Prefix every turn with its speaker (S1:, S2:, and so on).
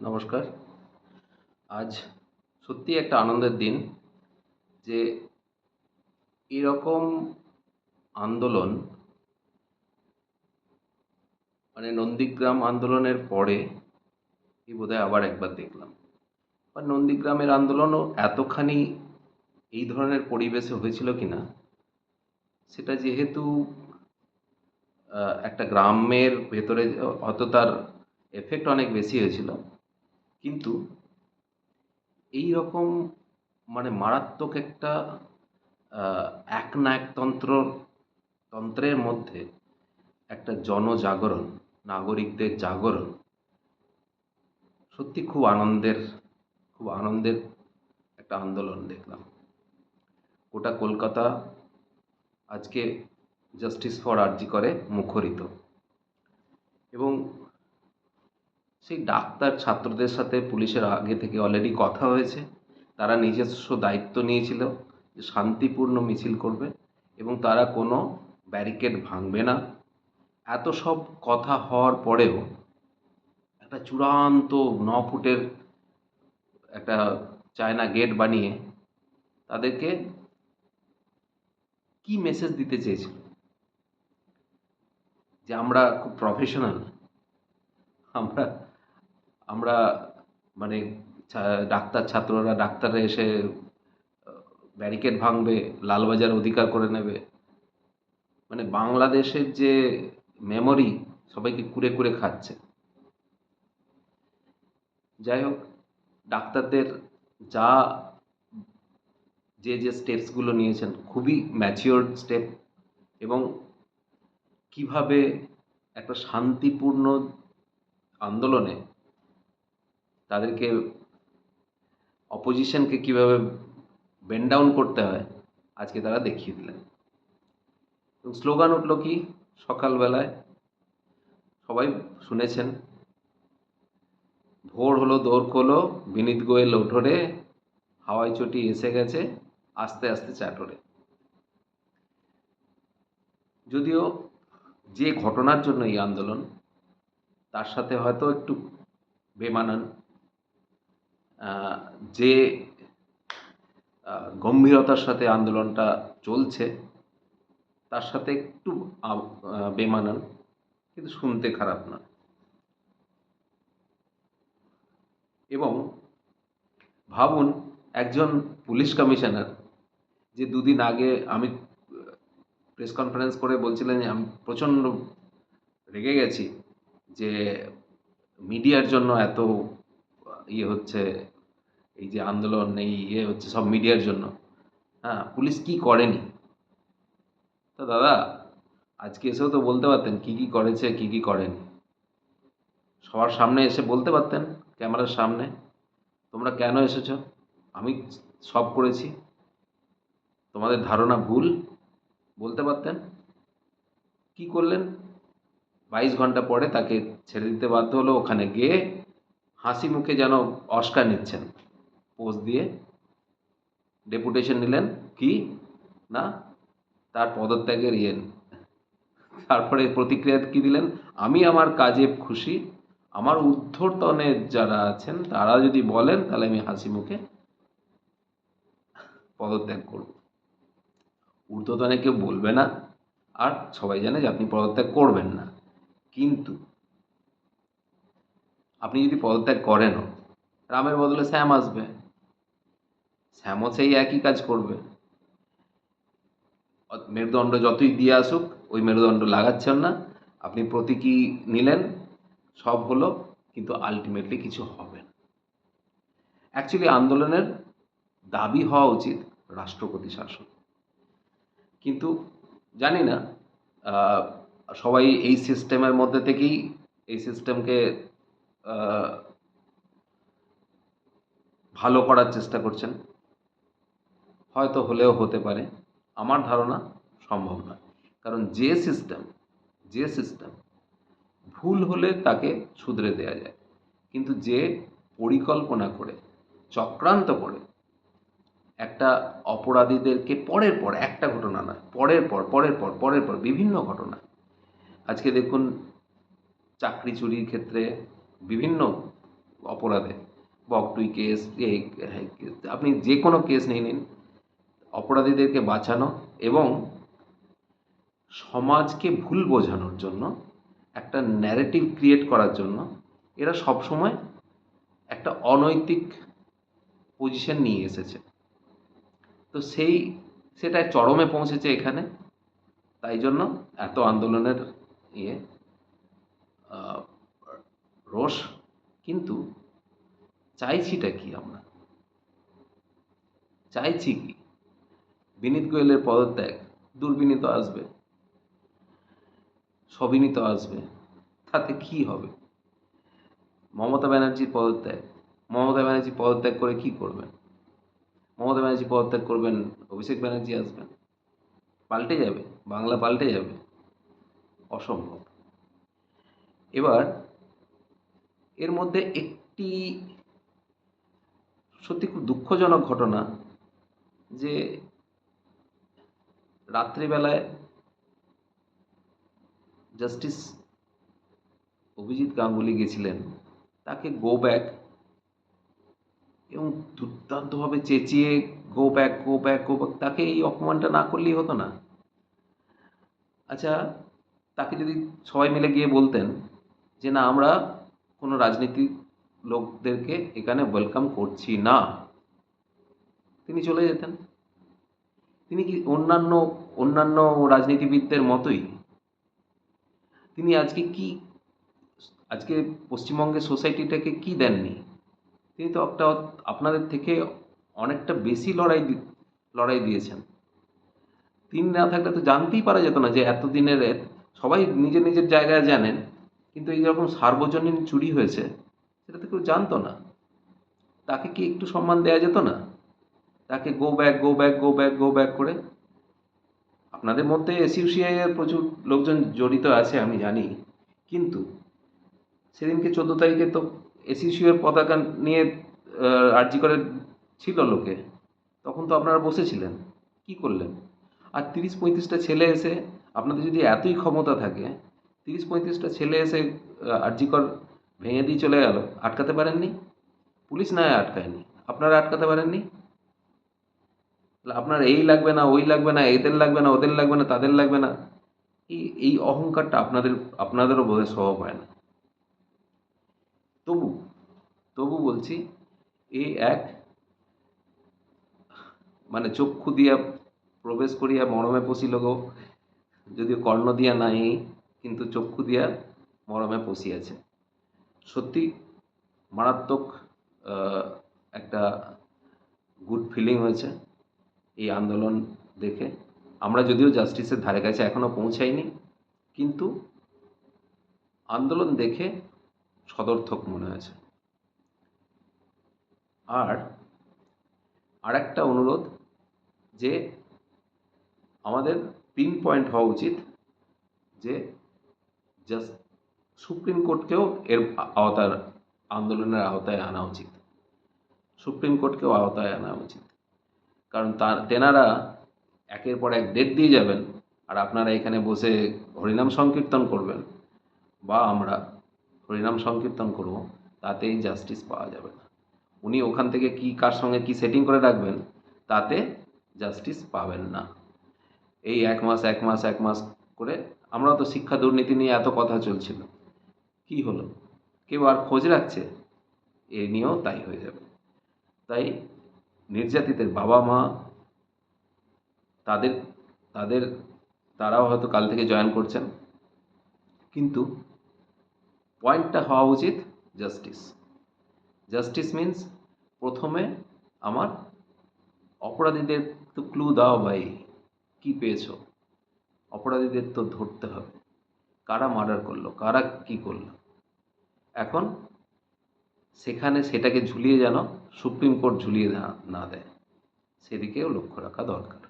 S1: নমস্কার। আজ সত্যিই একটা আনন্দের দিন যে এরকম আন্দোলন নন্দীগ্রাম আন্দোলনের পরে বোধহয় আবার একবার দেখলাম। বা নন্দীগ্রামের আন্দোলনও এতখানি এই ধরনের পরিবেশে হয়েছিল কিনা সেটা যেহেতু একটা গ্রামের ভেতরে হয়তো তার এফেক্ট অনেক বেশি হয়েছিল। কিন্তু এই রকম মারাত্মক একটা তন্ত্রের মধ্যে একটা জনজাগরণ, নাগরিকদের জাগরণ সত্যি খুব আনন্দের একটা আন্দোলন দেখলাম। গোটা কলকাতা আজকে জাস্টিস ফর আরজি করে মুখরিত এবং সেই ডাক্তার ছাত্রদের সাথে পুলিশের আগে থেকে অলরেডি কথা হয়েছে। তারা নিজস্ব দায়িত্ব নিয়েছিল যে শান্তিপূর্ণ মিছিল করবে এবং তারা কোনো ব্যারিকেড ভাঙবে না। এত সব কথা হওয়ার পরেও একটা চূড়ান্ত 9 ফুটের একটা চায়না গেট বানিয়ে তাদেরকে কি মেসেজ দিতে চেয়েছিল? যে আমরা খুব প্রফেশনাল, আমরা আমরা মানে ডাক্তার ছাত্ররা ডাক্তাররা এসে ব্যারিকেড ভাঙবে, লালবাজার অধিকার করে নেবে। বাংলাদেশের যে মেমোরি সবাইকে কুরে কুরে খাচ্ছে। যাই হোক, ডাক্তারদের যা যে স্টেপসগুলো নিয়েছেন খুবই ম্যাচিওরড স্টেপ এবং কিভাবে একটা শান্তিপূর্ণ আন্দোলনে তাদেরকে অপোজিশনকে কিভাবে বেন্ড ডাউন করতে হয় আজকে তারা দেখিয়ে দিলেন। এবং স্লোগান উঠল কি সকালবেলায় সবাই শুনেছেন, ভোর হলো দোর খোলো, বিনীত গোয়েল ওঠরে, হাওয়াই চটি এসে গেছে, আস্তে আস্তে চাটরে। যদিও যে ঘটনার জন্য এই আন্দোলন তার সাথে হয়তো একটু বেমানান, যে গম্ভীরতার সাথে আন্দোলনটা চলছে তার সাথে একটু বেমানান, কিন্তু শুনতে খারাপ না। এবং ভাবুন, একজন পুলিশ কমিশনার যে দুদিন আগে আমি প্রেস কনফারেন্স করে বলছিলেন যে আমি প্রচণ্ড রেগে গেছি যে মিডিয়ার জন্য এত হচ্ছে, এই যে আন্দোলন এই হচ্ছে সব মিডিয়ার জন্য। হ্যাঁ, পুলিশ কি করেনি? তো দাদা, আজকে এসেও তো বলতে পারতেন কি কি করেছে কি কি করেনি। সবার সামনে এসে বলতে পারতেন, ক্যামেরার সামনে, তোমরা কেন এসেছো, আমি সব করেছি, তোমাদের ধারণা ভুল, বলতে পারতেন। কি করলেন? 22 ঘন্টা পরে তাকে ছেড়ে দিতে বাধ্য হলো। ওখানে গিয়ে হাসি মুখে যেন অস্কার নিচ্ছেন, পোজ দিয়ে ডেপুটেশন নিলেন কি না, তার পদত্যাগের তারপরে প্রতিক্রিয়া কি দিলেন? আমি আমার কাজে খুশি, আমার ঊর্ধ্বতনে যারা আছেন তারা যদি বলেন তাহলে আমি হাসি মুখে পদত্যাগ করব। ঊর্ধ্বতনে কেউ বলবে না, আর সবাই জানে যে আপনি পদত্যাগ করবেন না। কিন্তু আপনি যদি পদত্যাগ করেনও, রামের বদলে শ্যাম আসবে, শ্যামও সেই একই কাজ করবে। মেরুদণ্ড যতই দিয়ে আসুক ওই মেরুদণ্ড লাগাচ্ছেন না, আপনি প্রতীকী নিলেন, সব হলো, কিন্তু আলটিমেটলি কিছু হবে না। অ্যাকচুয়ালি আন্দোলনের দাবি হওয়া উচিত রাষ্ট্রপতি শাসন, কিন্তু জানি না, সবাই এই সিস্টেমের মধ্যে থেকেই এই সিস্টেমকে ভালো করার চেষ্টা করছেন। হয়তো হলেও হতে পারে, আমার ধারণা সম্ভব নয়। কারণ যে সিস্টেম ভুল হলে তাকে শুধরে দেওয়া যায়, কিন্তু যে পরিকল্পনা করে চক্রান্ত করে একটা অপরাধীদেরকে পরের পর, একটা ঘটনা নয়, পরের পর বিভিন্ন ঘটনা, আজকে দেখুন চাকরি চুরির ক্ষেত্রে বিভিন্ন অপরাধে, বকটুই কেস, আপনি যে কোনো কেস নিয়ে নিন, অপরাধীদেরকে বাঁচানো এবং সমাজকে ভুল বোঝানোর জন্য, একটা ন্যারেটিভ ক্রিয়েট করার জন্য এরা সবসময় একটা অনৈতিক পজিশন নিয়ে এসেছে। তো সেটা চরমে পৌঁছেছে এখানে। তাই জন্য এত আন্দোলনের ইয়ে আহ, রোষ। কিন্তু চাইছিটা কি? আমরা চাইছি কি? বিনীত গোয়েলের পদত্যাগ, দুর্বিনীত আসবে, সবিনীত আসবে, তাতে কি হবে? মমতা ব্যানার্জির পদত্যাগ, মমতা ব্যানার্জি পদত্যাগ করে কি করবেন? মমতা ব্যানার্জি পদত্যাগ করবেন, অভিষেক ব্যানার্জি আসবেন, পাল্টে যাবে, বাংলা পাল্টে যাবে? অসম্ভব। এবার এর মধ্যে একটি সত্যি খুব দুঃখজনক ঘটনা, যে রাত্রিবেলায় জাস্টিস অভিজিৎ গাঙ্গুলি গেছিলেন, তাকে গো ব্যাক এবং দুর্দান্তভাবে চেঁচিয়ে go back, go back, go back, তাকে এই অপমানটা না করলেই হতো না? আচ্ছা, তাকে যদি সবাই মিলে গিয়ে বলতেন যে না, আমরা কোনো রাজনীতিক লোকদেরকে এখানে ওয়েলকাম করছি না, তিনি চলে যেতেন। তিনি কি অন্যান্য অন্যান্য রাজনীতিবিদদের মতোই তিনি আজকে পশ্চিমবঙ্গের সোসাইটিটাকে কি দেননি? তিনি তো একটা আপনাদের থেকে অনেকটা বেশি লড়াই দিয়েছেন। তিনি না থাকলে তো জানতেই পারা যেত না যে এতদিনের সবাই নিজের নিজের জায়গায় জানেন, কিন্তু এই যখন সার্বজনীন চুরি হয়েছে সেটা তো কেউ জানতো না। তাকে কি একটু সম্মান দেওয়া যেত না? তাকে go back, go back, go back, go back করে। আপনাদের মধ্যে এসইউসিআই এর প্রচুর লোকজন জড়িত আছে আমি জানি, কিন্তু সেদিনকে 14 তারিখে তো এসইউসিআই এর পতাকা নিয়ে আরজি করে ছিল লোকে, তখন তো আপনারা বসেছিলেন, কি করলেন? আর 30-35টা ছেলে এসে, আপনাদের যদি এতই ক্ষমতা থাকে, 30-35টা ছেলে এসে আরজি কর ভেঙে দিয়ে চলে গেল, আটকাতে পারেননি? পুলিশ না হয় আটকায়নি, আপনারা আটকাতে পারেননি? আপনার এই লাগবে না, ওই লাগবে না, এদের লাগবে না, ওদের লাগবে না, তাদের লাগবে না, এই এই অহংকারটা আপনাদেরও বোধহয় স্বভাব হয় না। তবু তবু বলছি, এই এক মানে চক্ষু দিয়া প্রবেশ করিয়া মরমে পশিল গো, যদিও কর্ণ দিয়া নাই, কিন্তু চক্ষু দিয়া মরমে পশিয়াছে। সত্যি মারাত্মক একটা গুড ফিলিং হয়েছে এই আন্দোলন দেখে। আমরা যদিও জাস্টিসের ধারে কাছে এখনো পৌঁছাইনি, কিন্তু আন্দোলন দেখে সদর্থক মনে হয়েছে। আর আরেকটা অনুরোধ, যে আমাদের পিন পয়েন্ট হওয়া উচিত যে জাস্ট সুপ্রিম কোর্টকেও এর আন্দোলনের আওতায় আনা উচিত। সুপ্রিম কোর্টকেও আওতায় আনা উচিত। কারণ তেনারা একের পর এক ডেট দিয়ে যাবেন, আর আপনারা এখানে বসে হরিনাম সংকীর্তন করবেন, বা আমরা হরিনাম সংকীর্তন করব, তাতেই জাস্টিস পাওয়া যাবে না। উনি ওখান থেকে কার সঙ্গে কি সেটিং করে রাখবেন, তাতে জাস্টিস পাবেন না। এই এক মাস এক মাস এক মাস করে, আমরা তো শিক্ষা দুর্নীতি নিয়ে এত কথা চলছিল, কি হলো? কেউ আর খোঁজ রাখছে? এ নিয়েও তাই হয়ে যাবে। তাই নির্যাতিতের বাবা মা, তাদের তাদের তারাও হয়তো কাল থেকে জয়েন করছেন, কিন্তু পয়েন্টটা হওয়া উচিত জাস্টিস। জাস্টিস মিন্স, প্রথমে আমার অপরাধীদের তো ক্লু দাও ভাই, কি পেয়েছো? অপরাধীদের তো ধরতে হবে, কারা মার্ডার করলো, কারা কি করলো। এখন সেটাকে ঝুলিয়ে যেন সুপ্রিম কোর্ট ঝুলিয়ে না দেয়, সেদিকেও লক্ষ্য রাখা দরকার।